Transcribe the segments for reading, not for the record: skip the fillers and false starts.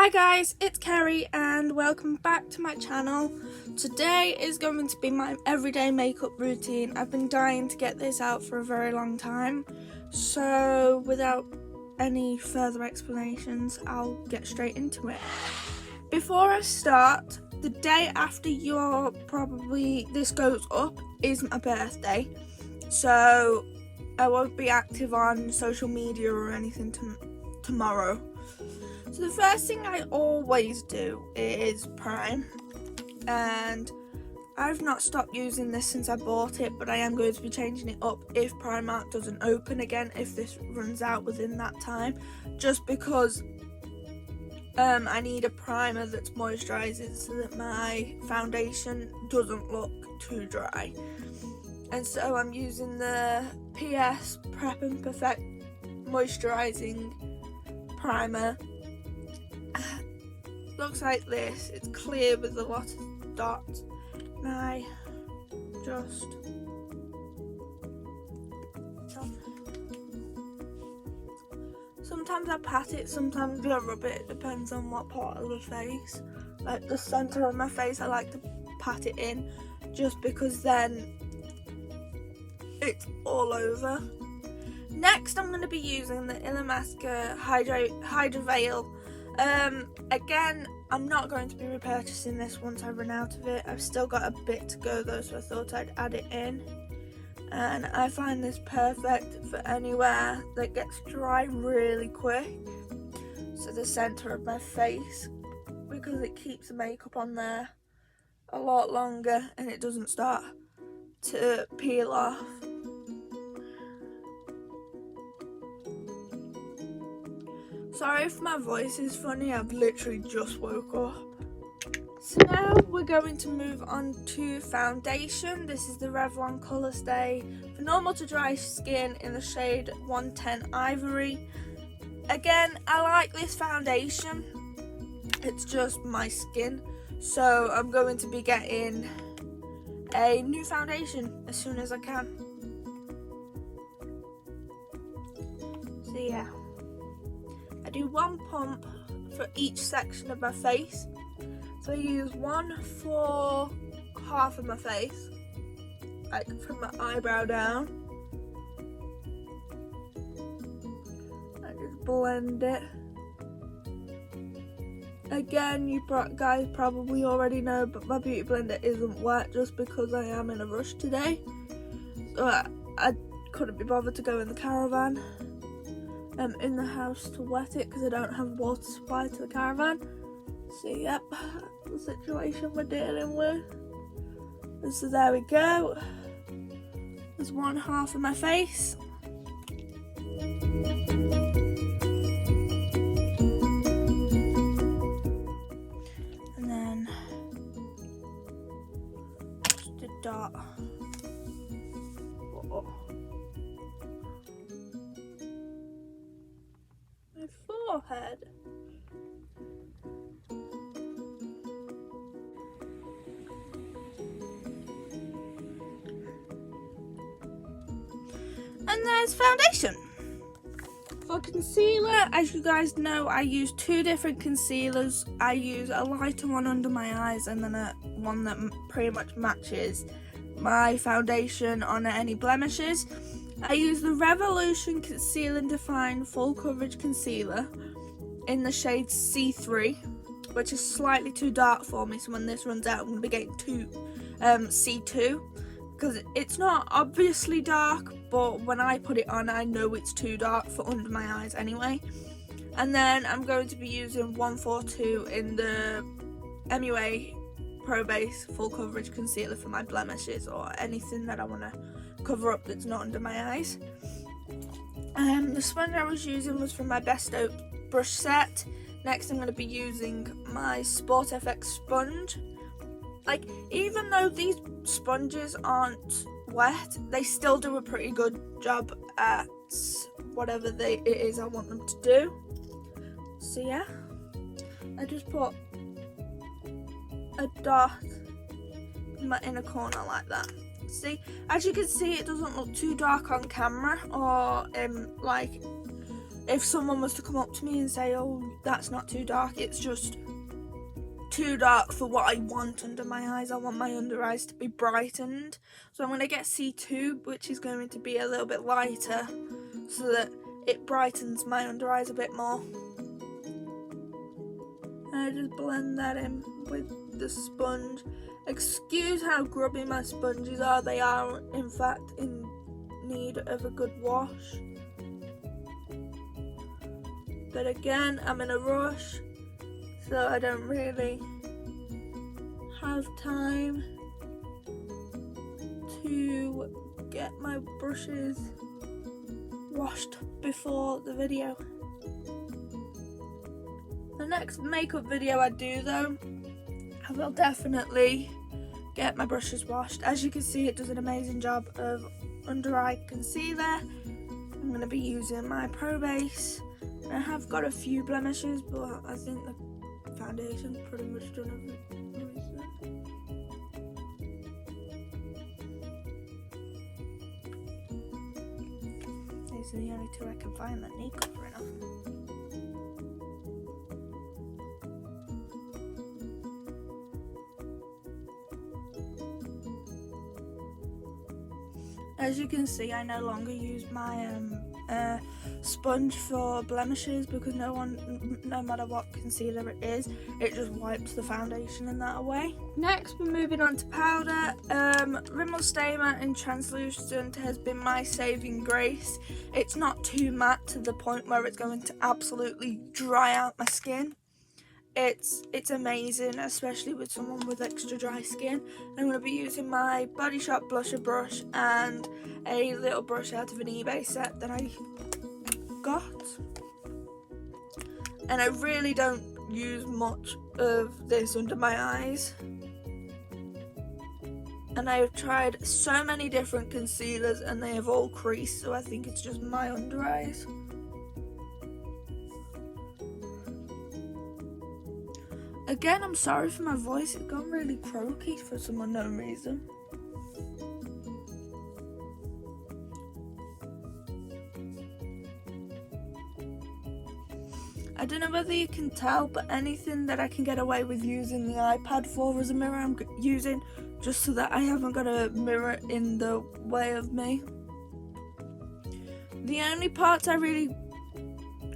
Hi guys, it's Kerry and welcome back to my channel. Today is going to be my everyday makeup routine. I've been dying to get this out for a very long time, so without any further explanations, I'll get straight into it. Before I start, the day after this goes up is my birthday, so I won't be active on social media or anything tomorrow. So the first thing I always do is prime, and I've not stopped using this since I bought it, but I am going to be changing it up if Primark doesn't open again, if this runs out within that time, just because I need a primer that's moisturising so that my foundation doesn't look too dry. And so I'm using the PS Prep and Perfect Moisturising Primer. Looks like this. It's clear with a lot of dots, and I just sometimes I pat it, sometimes I rub it. It depends on what part of the face. Like the centre of my face, I like to pat it in, just because then it's all over. Next, I'm going to be using the Illamasqua Hydra Veil. Again, I'm not going to be repurchasing this once I run out of it. I've still got a bit to go though, so I thought I'd add it in. And I find this perfect for anywhere that gets dry really quick. So the centre of my face, because it keeps the makeup on there a lot longer and it doesn't start to peel off. Sorry if my voice is funny, I've literally just woke up. So now we're going to move on to foundation. This is the Revlon Colour Stay for normal to dry skin in the shade 110 Ivory. Again, I like this foundation. It's just my skin. So I'm going to be getting a new foundation as soon as I can. So yeah. I do one pump for each section of my face. So I use one for half of my face, like from my eyebrow down. I just blend it. Again, you guys probably already know, but my beauty blender isn't wet just because I am in a rush today. So I couldn't be bothered to go in the caravan. In the house to wet it because I don't have water supply to the caravan. So yep, that's the situation we're dealing with. And so there we go. There's one half of my face. And then just a dot. Forehead. And there's foundation. For concealer, as you guys know, I use two different concealers. I use a lighter one under my eyes and then one that pretty much matches my foundation on any blemishes. I use the Revolution Conceal and Define Full Coverage Concealer in the shade C3, which is slightly too dark for me, so when this runs out I'm going to be getting C2, because it's not obviously dark, but when I put it on I know it's too dark for under my eyes anyway. And then I'm going to be using 142 in the MUA Pro Base Full Coverage Concealer for my blemishes or anything that I want to cover up that's not under my eyes. The sponge I was using was from my Besto brush set. Next I'm going to be using my Sport FX sponge. Like, even though these sponges aren't wet, they still do a pretty good job at whatever it is I want them to do. So yeah, I just put a dot in my inner corner like that. See, as you can see, it doesn't look too dark on camera or like if someone was to come up to me and say, oh, that's not too dark, it's just too dark for what I want under my eyes. I want my under eyes to be brightened. So I'm going to get C2, which is going to be a little bit lighter so that it brightens my under eyes a bit more. And I just blend that in with the sponge. Excuse how grubby my sponges are. They are, in fact, in need of a good wash. But again, I'm in a rush, so I don't really have time to get my brushes washed before the video. The next makeup video I do though, I will definitely get my brushes washed. As you can see, it does an amazing job of under eye concealer. I'm going to be using my Pro Base. I have got a few blemishes, but I think the foundation's pretty much done everything. These are the only two I can find that need covering up. As you can see, I no longer use my sponge for blemishes because no matter what concealer it is, it just wipes the foundation and that away. Next, we're moving on to powder. Rimmel Stay Matte in Translucent has been my saving grace. It's not too matte to the point where it's going to absolutely dry out my skin. It's amazing, especially with someone with extra dry skin. I'm going to be using my Body Shop blusher brush and a little brush out of an eBay set that I got. And I really don't use much of this under my eyes. And I have tried so many different concealers and they have all creased, so I think it's just my under eyes. Again, I'm sorry for my voice, it's gone really croaky for some unknown reason. I don't know whether you can tell, but anything that I can get away with using the iPad for as a mirror, I'm using just so that I haven't got a mirror in the way of me. The only parts I really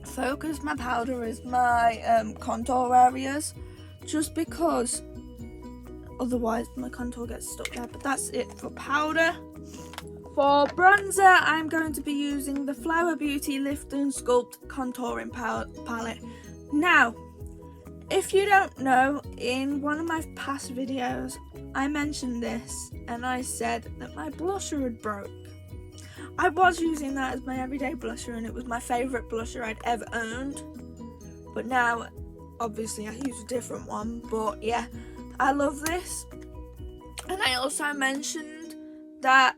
focus my powder is my contour areas. Just because otherwise my contour gets stuck there, but that's it for powder. For bronzer, I'm going to be using the Flower Beauty Lift and Sculpt Contouring Palette. Now, if you don't know, in one of my past videos, I mentioned this and I said that my blusher had broke. I was using that as my everyday blusher and it was my favourite blusher I'd ever owned. But now, obviously I use a different one, but yeah, I love this. And I also mentioned that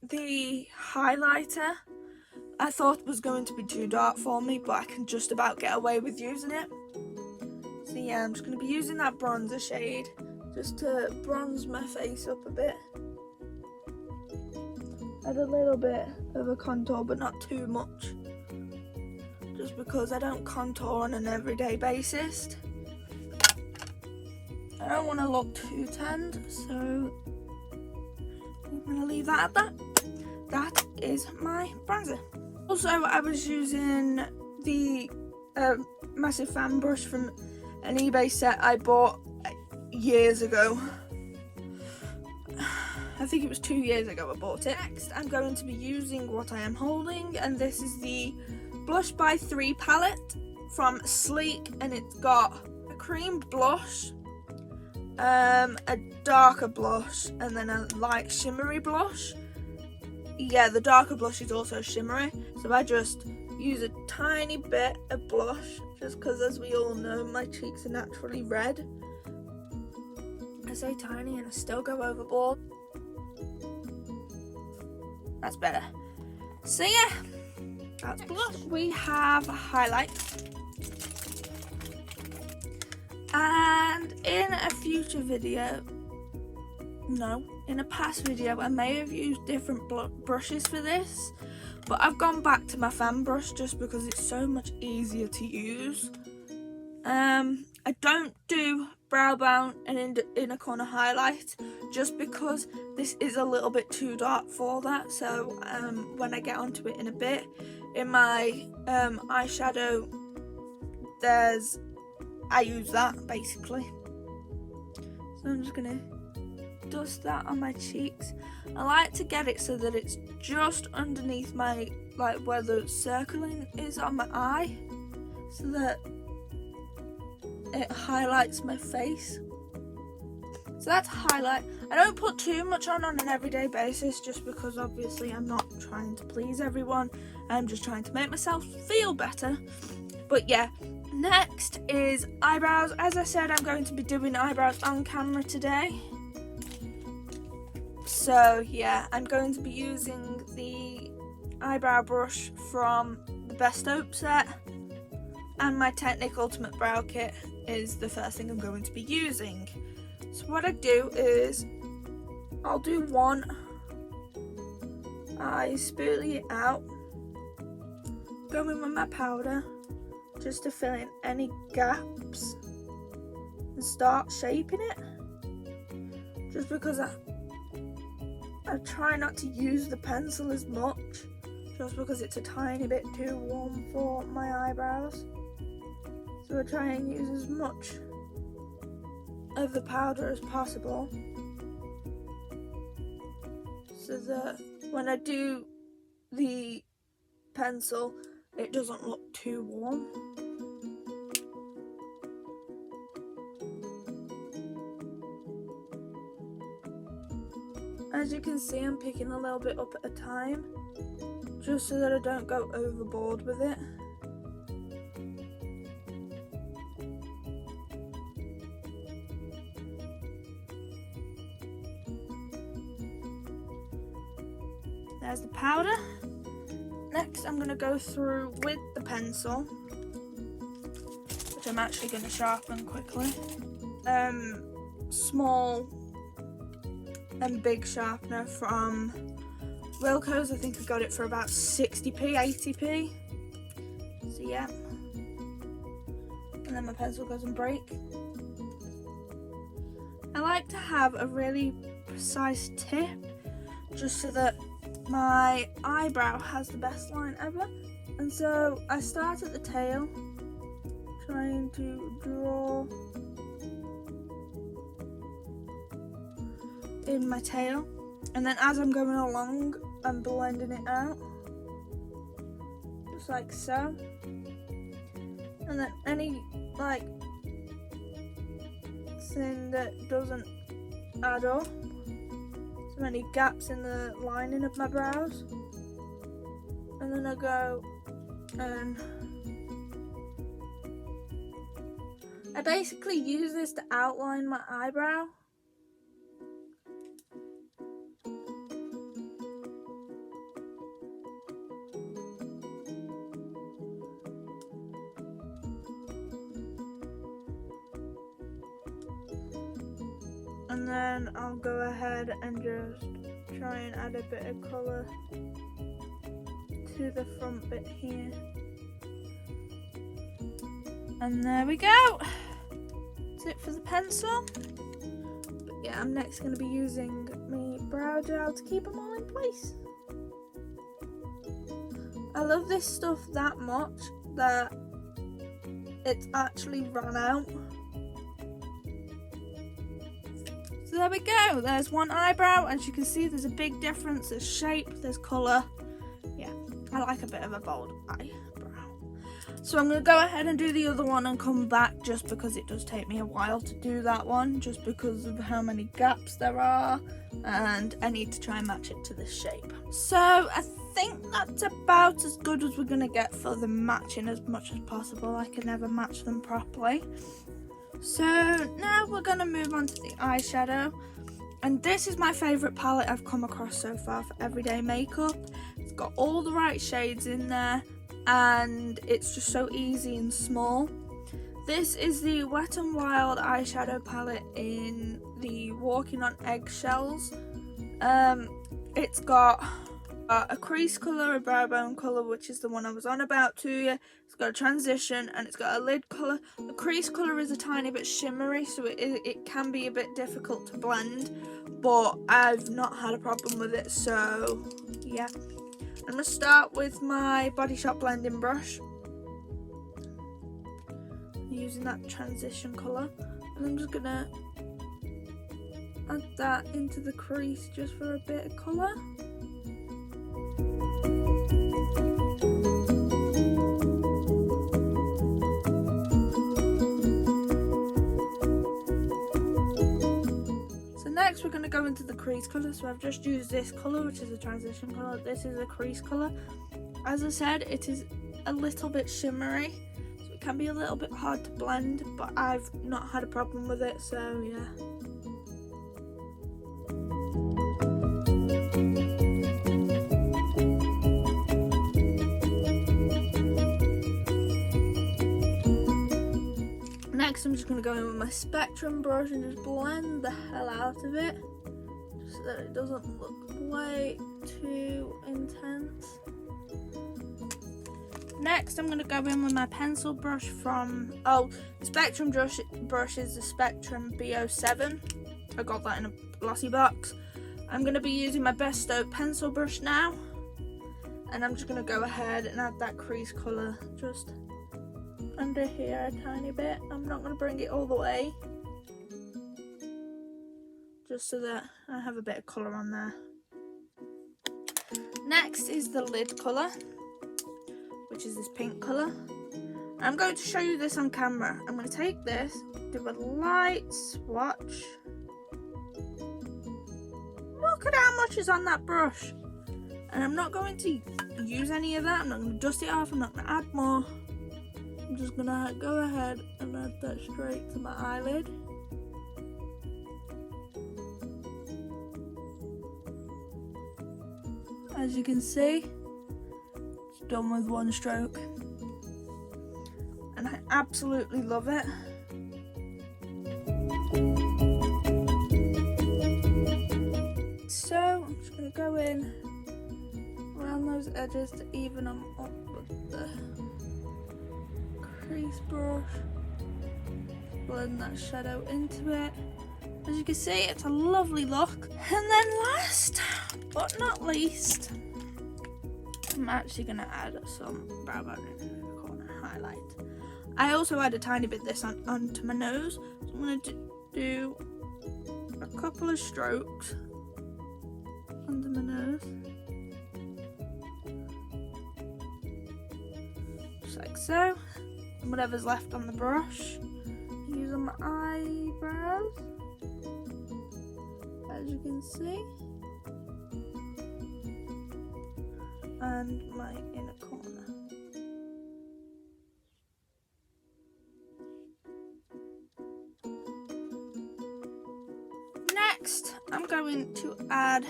the highlighter I thought was going to be too dark for me, but I can just about get away with using it. So yeah, I'm just going to be using that bronzer shade just to bronze my face up a bit. Add a little bit of a contour, but not too much. Just because I don't contour on an everyday basis. I don't want to look too tanned, so I'm going to leave that at that. That is my bronzer. Also, I was using the massive fan brush from an eBay set I bought years ago. I think it was 2 years ago I bought it. Next, I'm going to be using what I am holding, and this is the Blush by 3 palette from Sleek, and it's got a cream blush, a darker blush, and then a light shimmery blush. Yeah, the darker blush is also shimmery, so I just use a tiny bit of blush, just because, as we all know, my cheeks are naturally red. I say tiny and I still go overboard. That's better. So yeah, that's blush. We have highlights. And in a future video, in a past video, I may have used different brushes for this, but I've gone back to my fan brush just because it's so much easier to use. I don't do brow bone and inner corner highlight just because this is a little bit too dark for that. So when I get onto it in a bit, in my eyeshadow, I use that basically. So I'm just gonna dust that on my cheeks. I like to get it so that it's just underneath my, like where the circling is on my eye, so that it highlights my face. So that's highlight. I don't put too much on an everyday basis just because obviously I'm not trying to please everyone. I'm just trying to make myself feel better. But yeah, next is eyebrows. As I said, I'm going to be doing eyebrows on camera today. So yeah, I'm going to be using the eyebrow brush from the Best Hope set, and my Technic Ultimate Brow Kit is the first thing I'm going to be using. So what I do is I'll do one, I spoolie it out, go in with my powder just to fill in any gaps and start shaping it, just because I try not to use the pencil as much, just because it's a tiny bit too warm for my eyebrows. So I try and use as much of the powder as possible, so that when I do the pencil, it doesn't look too warm. As you can see, I'm picking a little bit up at a time, just so that I don't go overboard with it. There's the powder. Next, I'm going to go through with the pencil, which I'm actually going to sharpen quickly. Small and big sharpener from Wilko's. I think I got it for about 60p, 80p. So yeah. And then my pencil goes and break. I like to have a really precise tip, just so that my eyebrow has the best line ever. And so I start at the tail, trying to draw in my tail, and then as I'm going along, I'm blending it out, just like so. And then any like thing that doesn't add up, so any gaps in the lining of my brows, and then I go and I basically use this to outline my eyebrow. And then I'll go ahead and just try and add a bit of colour to the front bit here. And there we go. That's it for the pencil. But yeah, I'm next going to be using my brow gel to keep them all in place. I love this stuff that much that it's actually run out. So there we go, there's one eyebrow. As you can see, there's a big difference. There's shape, there's colour. Yeah, I like a bit of a bold eyebrow. So I'm going to go ahead and do the other one and come back, just because it does take me a while to do that one, just because of how many gaps there are, and I need to try and match it to this shape. So I think that's about as good as we're going to get for the matching as much as possible. I can never match them properly. So now we're going to move on to the eyeshadow, and this is my favourite palette I've come across so far for everyday makeup. It's got all the right shades in there, and it's just so easy and small. This is the Wet n Wild eyeshadow palette in the Walking on Eggshells. It's got A crease colour, a brow bone colour, which is the one I was on about to you. It's got a transition and it's got a lid colour. The crease colour is a tiny bit shimmery, so it can be a bit difficult to blend, but I've not had a problem with it, so yeah. I'm going to start with my Body Shop blending brush, using that transition colour, and I'm just going to add that into the crease just for a bit of colour. Next we're going to go into the crease colour, so I've just used this colour, which is a transition colour. This is a crease colour. As I said, it is a little bit shimmery, so it can be a little bit hard to blend, but I've not had a problem with it, so yeah. Next I'm just going to go in with my Spectrum brush and just blend the hell out of it, just so that it doesn't look way too intense. Next I'm going to go in with my pencil brush from, the Spectrum brush is the Spectrum B07. I got that in a glossy box. I'm going to be using my Besto pencil brush now, and I'm just going to go ahead and add that crease colour just under here a tiny bit. I'm not going to bring it all the way, just so that I have a bit of colour on there. Next is the lid colour, which is this pink colour. I'm going to show you this on camera. I'm going to take this, do a light swatch. Look at how much is on that brush. And I'm not going to use any of that. I'm not going to dust it off. I'm not going to add more. I'm just going to go ahead and add that straight to my eyelid. As you can see, it's done with one stroke. And I absolutely love it. So I'm just going to go in around those edges to even them up with the crease brush, blend that shadow into it. As you can see, it's a lovely look. And then last but not least, I'm actually going to add some brow bone in the corner highlight. I also add a tiny bit of this onto my nose, so I'm going to do a couple of strokes under my nose, just like so. Whatever's left on the brush, use on my eyebrows, as you can see, and my inner corner. Next, I'm going to add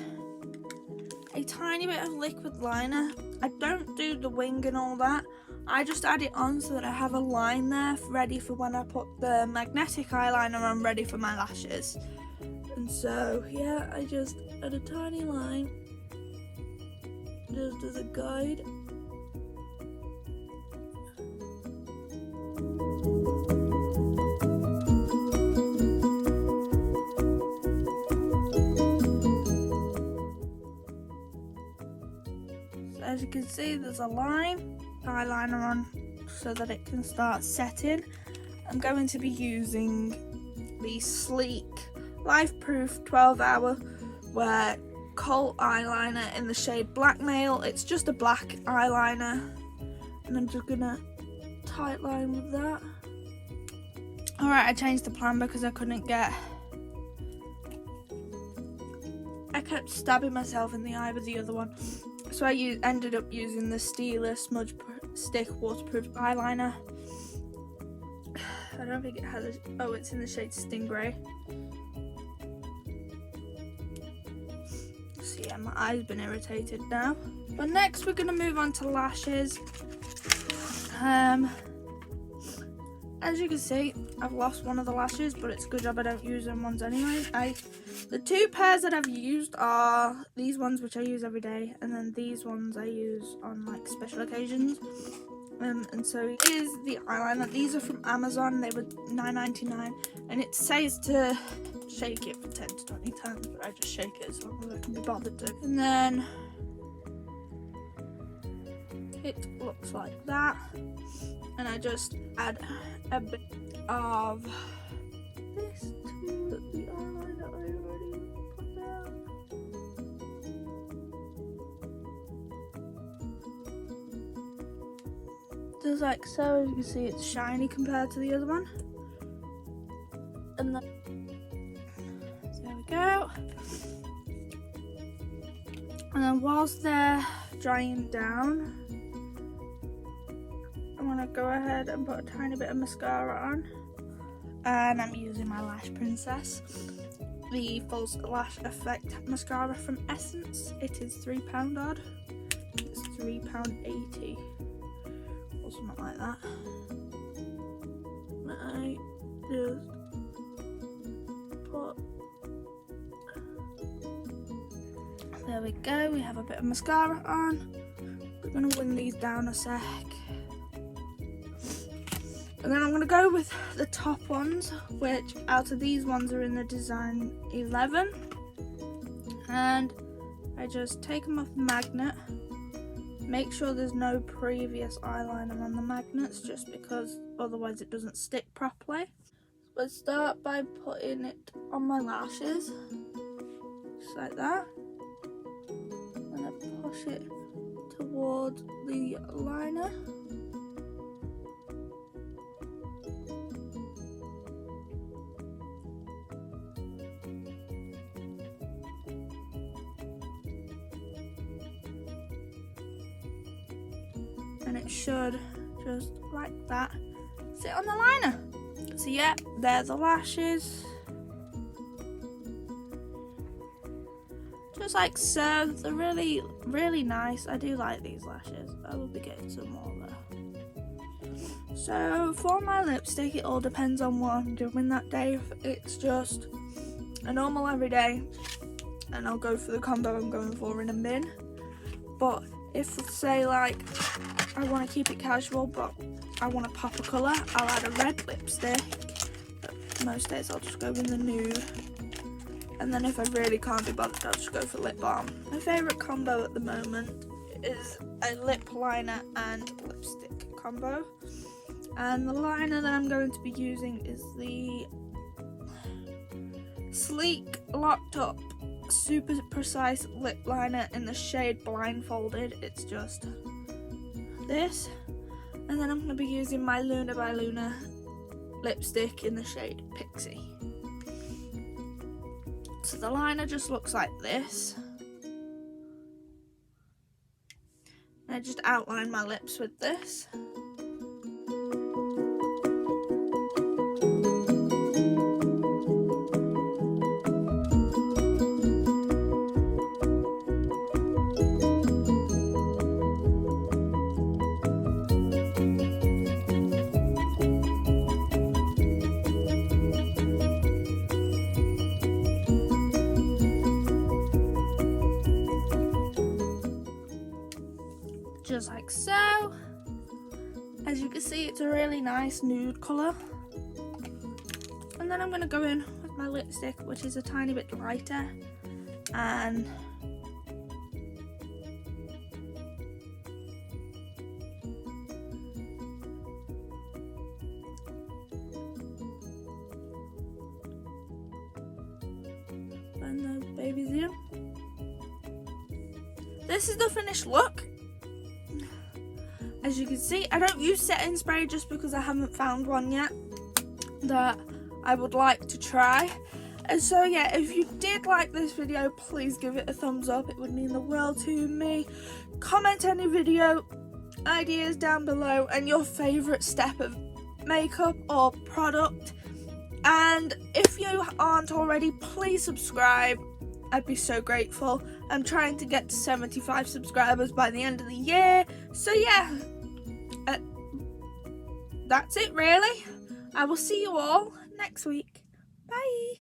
a tiny bit of liquid liner. I don't do the wing and all that. I just add it on so that I have a line there ready for when I put the magnetic eyeliner on, ready for my lashes. And so yeah, I just add a tiny line just as a guide. So as you can see, there's a line. Eyeliner on so that it can start setting. I'm going to be using the Sleek Life Proof 12-hour Wear Kohl eyeliner in the shade Blackmail. It's just a black eyeliner, and I'm just gonna tight line with that. Alright, I changed the plan because I kept stabbing myself in the eye with the other one. So I ended up using the Stila Smudge Stick Waterproof Eyeliner. I don't think it has it's in the shade Stingray. So yeah, my eye's been irritated now. But next we're going to move on to lashes. As you can see, I've lost one of the lashes, but it's a good job I don't use them ones anyway. The two pairs that I've used are these ones, which I use every day, and then these ones I use on like special occasions. And so is the eyeliner. These are from Amazon. They were $9.99, and it says to shake it for 10 to 20 times, but I just shake it as long as I can be bothered to. And then it looks like that, and I just add a bit of this to the eyeliner I already put down. Just like so. As you can see, it's shiny compared to the other one. And then there we go. And then whilst they're drying down, I'm gonna go ahead and put a tiny bit of mascara on, and I'm using my Lash Princess, the False Lash Effect mascara from Essence. It is £3 odd. It's £3.80 or something like that. I just put. There we go. We have a bit of mascara on. We're gonna wing these down a sec. And then I'm going to go with the top ones, which out of these ones are in the design 11. And I just take them off the magnet. Make sure there's no previous eyeliner on the magnets, just because otherwise it doesn't stick properly. So I start by putting it on my lashes, just like that. And I push it towards the liner. And it should just like that sit on the liner. So yeah, they're the lashes, just like so. They're really nice. I do like these lashes. I will be getting some more though. So for my lipstick, it all depends on what I'm doing that day. If it's just a normal everyday, and I'll go for the combo I'm going for in a min. But if, say, like, I want to keep it casual, but I want to pop a colour, I'll add a red lipstick. But most days I'll just go in the nude. And then if I really can't be bothered, I'll just go for lip balm. My favourite combo at the moment is a lip liner and lipstick combo. And the liner that I'm going to be using is the Sleek Locked Up Super Precise Lip Liner in the shade Blindfolded. It's just this. And then I'm going to be using my Luna by Luna lipstick in the shade Pixie. So the liner just looks like this. And I just outline my lips with this. Just like so. As you can see, it's a really nice nude colour. And then I'm going to go in with my lipstick, which is a tiny bit lighter, and blend those babies in. This is the finished look. As you can see, I don't use setting spray just because I haven't found one yet that I would like to try. And so yeah, if you did like this video, please give it a thumbs up. It would mean the world to me. Comment any video ideas down below and your favourite step of makeup or product. And if you aren't already, please subscribe. I'd be so grateful. I'm trying to get to 75 subscribers by the end of the year. So yeah, that's it really. I will see you all next week.